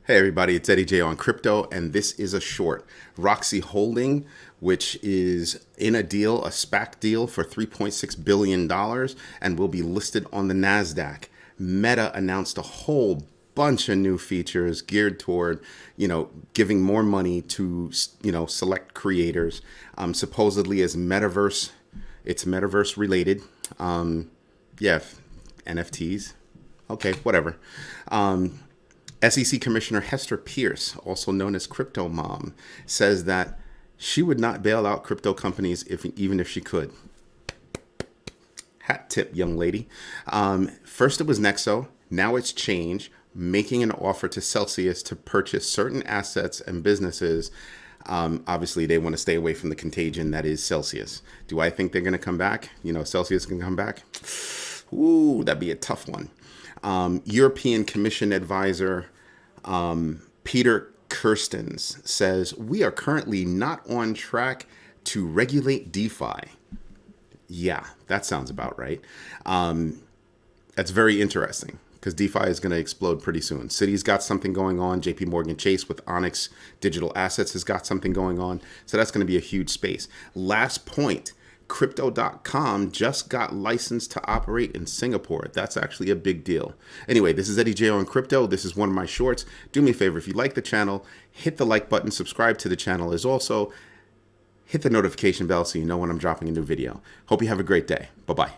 Hey everybody, it's EJ on crypto, and this is a short. Roxe Holding, which is in a deal, a SPAC deal for $3.6 billion and will be listed on the Nasdaq. Meta announced a whole bunch of new features geared toward, giving more money to, select creators, supposedly as metaverse. It's metaverse related. Yeah, NFTs. Okay, whatever. SEC Commissioner Hester Peirce, also known as Crypto Mom, says that she would not bail out crypto companies even if she could. Hat tip, young lady. First it was Nexo, now it's Chainge, making an offer to Celsius to purchase certain assets and businesses. Obviously, they want to stay away from the contagion that is Celsius. Do I think they're going to come back? Celsius can come back? Ooh, that'd be a tough one. European Commission advisor Peter Kerstens says, we are currently not on track to regulate DeFi. Yeah, that sounds about right. That's very interesting because DeFi is going to explode pretty soon. Citi's got something going on. JP Morgan Chase with Onyx Digital Assets has got something going on. So that's going to be a huge space. Last point. Crypto.com just got licensed to operate in Singapore. That's actually a big deal. Anyway, this is EJ on crypto. This is one of my shorts. Do me a favor, if you like the channel, hit the like button, subscribe to the channel. As also hit the notification bell so you know when I'm dropping a new video. Hope you have a great day. Bye-bye.